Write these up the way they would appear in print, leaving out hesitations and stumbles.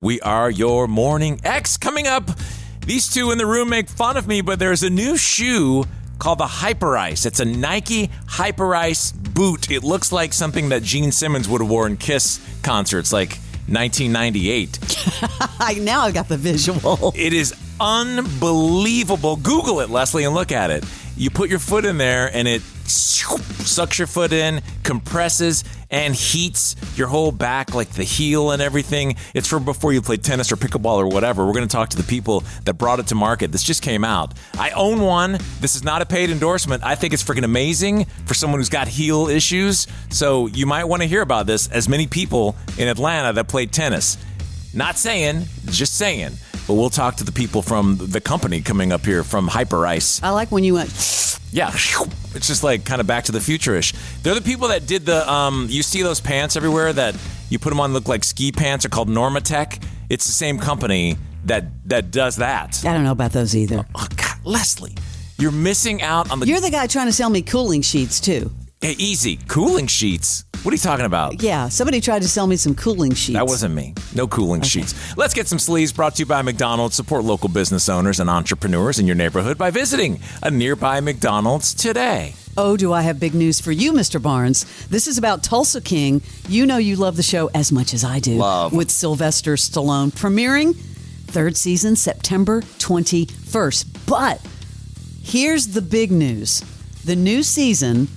We are your morning X. Coming up, these two in the room make fun of me, but there's a new shoe called the Hyper Ice. It's a Nike Hyper Ice boot. It looks like something that Gene Simmons would have worn Kiss concerts like 1998. Now I've got the visual. It is unbelievable. Google it, Leslie, and look at it. You put your foot in there and it sucks your foot in, compresses, and heats your whole back, like the heel and everything. It's for before you play tennis or pickleball or whatever. We're going to talk to the people that brought it to market. This just came out. I own one. This is not a paid endorsement. I think it's freaking amazing for someone who's got heel issues. So you might want to hear about this, as many people in Atlanta that played tennis. Not saying, just saying. But we'll talk to the people from the company coming up here from Hyper Ice. I like when you went... Yeah, it's just like kind of Back to the Future-ish. They're the people that did the, you see those pants everywhere that you put them on, look like ski pants. They're called Normatec. It's the same company that does that. I don't know about those either. Oh, God, Leslie, you're missing out on the... You're the guy trying to sell me cooling sheets, too. Hey, easy. Cooling sheets? What are you talking about? Yeah, somebody tried to sell me some cooling sheets. That wasn't me. No cooling sheets. Let's get some Sleaze, brought to you by McDonald's. Support local business owners and entrepreneurs in your neighborhood by visiting a nearby McDonald's today. Oh, do I have big news for you, Mr. Barnes. This is about Tulsa King. You know you love the show as much as I do. Love. With Sylvester Stallone. Premiering third season, September 21st. But here's the big news. The new season...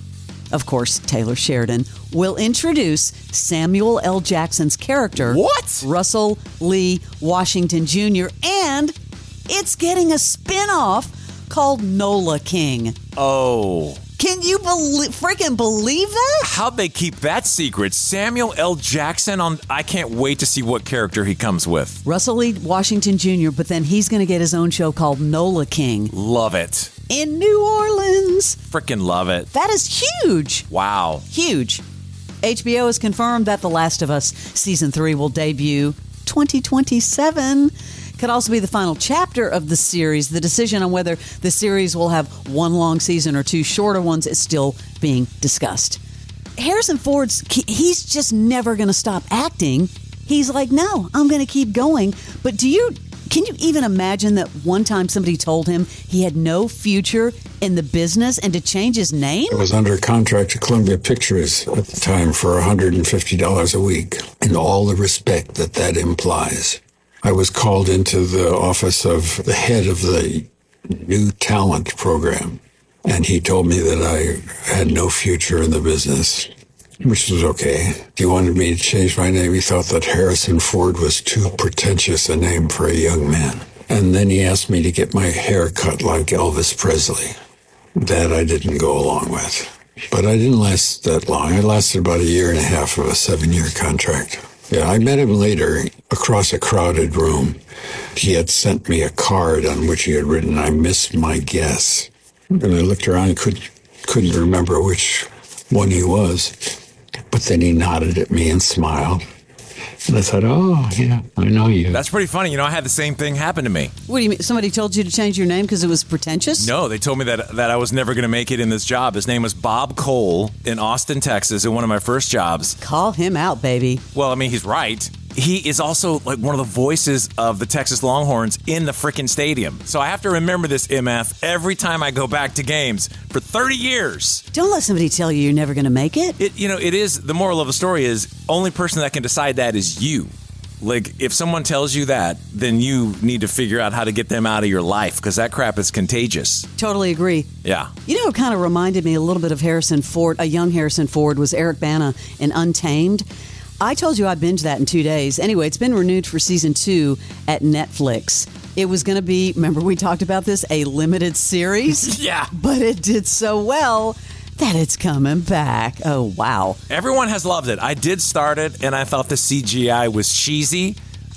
Of course, Taylor Sheridan will introduce Samuel L. Jackson's character, What? Russell Lee Washington Jr., and it's getting a spinoff called Nola King. Oh. Can you freaking believe that? How'd they keep that secret? Samuel L. Jackson on... I can't wait to see what character he comes with. Russell Lee Washington Jr., but then he's going to get his own show called Nola King. Love it. In New Orleans. Freaking love it. That is huge. Wow. Huge. HBO has confirmed that The Last of Us Season 3 will debut 2027. Could also be the final chapter of the series. The decision on whether the series will have one long season or two shorter ones is still being discussed. Harrison Ford's, he's just never going to stop acting. He's like, no, I'm going to keep going. But can you even imagine that one time somebody told him he had no future in the business and to change his name? I was under contract to Columbia Pictures at the time for $150 a week, and all the respect that implies. I was called into the office of the head of the new talent program, and he told me that I had no future in the business, which was okay. He wanted me to change my name. He thought that Harrison Ford was too pretentious a name for a young man. And then he asked me to get my hair cut like Elvis Presley. That I didn't go along with. But I didn't last that long. I lasted about a year and a half of a 7-year contract. Yeah, I met him later across a crowded room. He had sent me a card on which he had written, "I missed my guess." And I looked around and couldn't remember which one he was. But then he nodded at me and smiled. And I thought, oh, yeah, I know you. That's pretty funny. You know, I had the same thing happen to me. What do you mean? Somebody told you to change your name because it was pretentious? No, they told me that I was never going to make it in this job. His name was Bob Cole in Austin, Texas, in one of my first jobs. Call him out, baby. Well, I mean, he's right. He is also like one of the voices of the Texas Longhorns in the frickin' stadium. So I have to remember this, MF, every time I go back to games for 30 years. Don't let somebody tell you you're never going to make it. It is, the moral of the story is, only person that can decide that is you. Like, if someone tells you that, then you need to figure out how to get them out of your life, because that crap is contagious. Totally agree. Yeah. You know, it kind of reminded me a little bit of Harrison Ford. A young Harrison Ford was Eric Bana in Untamed. I told you I binged that in 2 days. Anyway, it's been renewed for season 2 at Netflix. It was going to be, remember we talked about this, a limited series? Yeah. But it did so well that it's coming back. Oh, wow. Everyone has loved it. I did start it, and I thought the CGI was cheesy,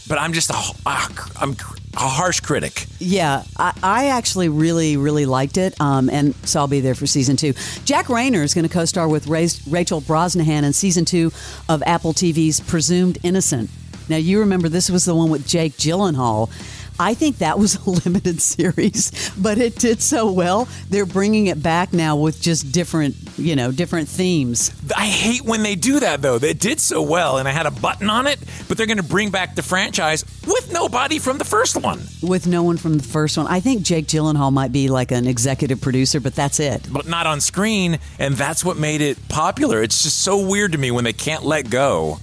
but I'm just I'm a harsh critic. Yeah, I actually really, really liked it, and so I'll be there for season 2. Jack Rayner is going to co-star with Rachel Brosnahan in season 2 of Apple TV's Presumed Innocent. Now, you remember this was the one with Jake Gyllenhaal. I think that was a limited series, but it did so well. They're bringing it back now with just different themes. I hate when they do that, though. They did so well, and I had a button on it, but they're going to bring back the franchise with nobody from the first one. With no one from the first one. I think Jake Gyllenhaal might be like an executive producer, but that's it. But not on screen, and that's what made it popular. It's just so weird to me when they can't let go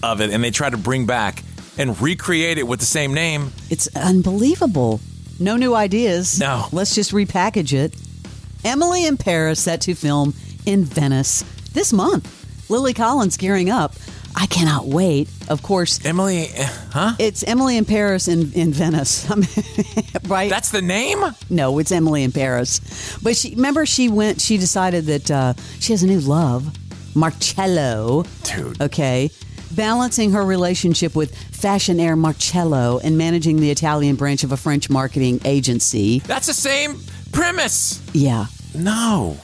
of it, and they try to bring back and recreate it with the same name. It's unbelievable. No new ideas. No. Let's just repackage it. Emily in Paris, set to film in Venice this month. Lily Collins gearing up. I cannot wait. Of course. Emily, huh? It's Emily in Paris in Venice. Right? That's the name? No, it's Emily in Paris. But she decided that she has a new love, Marcello. Dude. Okay. Balancing her relationship with fashion heir Marcello and managing the Italian branch of a French marketing agency. That's the same premise. Yeah. No.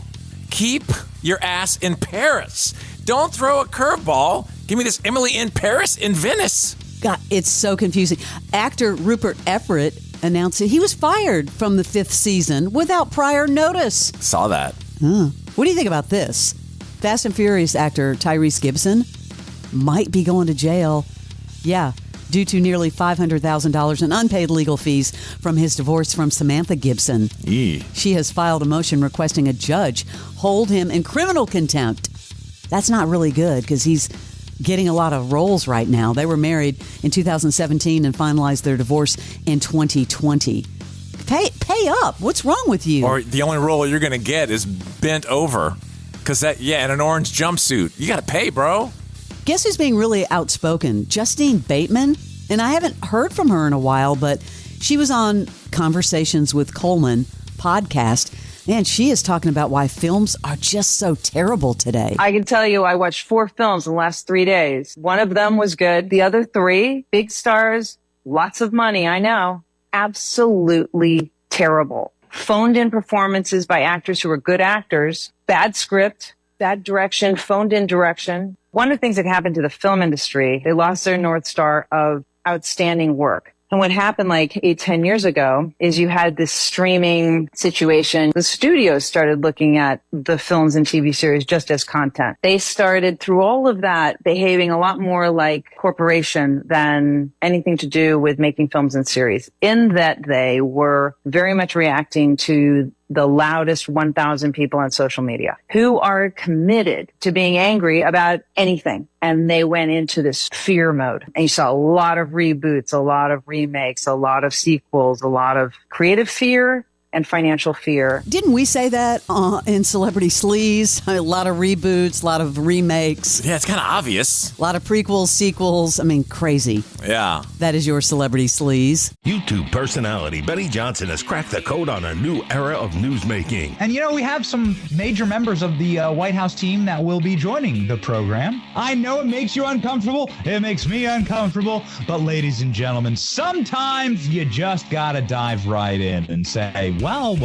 Keep your ass in Paris. Don't throw a curveball. Give me this Emily in Paris in Venice. God, it's so confusing. Actor Rupert Everett announced that he was fired from the 5th season without prior notice. Saw that. What do you think about this? Fast and Furious actor Tyrese Gibson might be going to jail. Yeah, due to nearly $500,000 in unpaid legal fees from his divorce from Samantha Gibson. She has filed a motion requesting a judge hold him in criminal contempt. That's not really good because he's getting a lot of roles right now. They were married in 2017 and finalized their divorce in 2020. Pay up. What's wrong with you? Or the only role you're going to get is bent over. Because in an orange jumpsuit. You got to pay, bro. Guess who's being really outspoken? Justine Bateman. And I haven't heard from her in a while, but she was on Conversations with Coleman podcast. And she is talking about why films are just so terrible today. I can tell you I watched 4 films in the last 3 days. One of them was good. The other 3, big stars, lots of money, I know. Absolutely terrible. Phoned in performances by actors who are good actors. Bad script, bad direction, phoned in direction. One of the things that happened to the film industry, they lost their North Star of outstanding work. And what happened like 8-10 years ago is you had this streaming situation. The studios started looking at the films and TV series just as content. They started through all of that behaving a lot more like corporation than anything to do with making films and series, in that they were very much reacting to the loudest 1,000 people on social media who are committed to being angry about anything. And they went into this fear mode. And you saw a lot of reboots, a lot of remakes, a lot of sequels, a lot of creative fear and financial fear. Didn't we say that in Celebrity Sleaze? A lot of reboots, a lot of remakes. Yeah, it's kind of obvious. A lot of prequels, sequels. I mean, crazy. Yeah. That is your Celebrity Sleaze. YouTube personality Benny Johnson has cracked the code on a new era of newsmaking. And we have some major members of the White House team that will be joining the program. I know it makes you uncomfortable. It makes me uncomfortable. But ladies and gentlemen, sometimes you just gotta dive right in and say, well.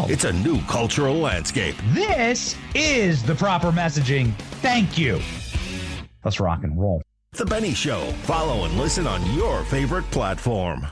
It's a new cultural landscape. This is the proper messaging. Thank you. Let's rock and roll. The Benny Show. Follow and listen on your favorite platform.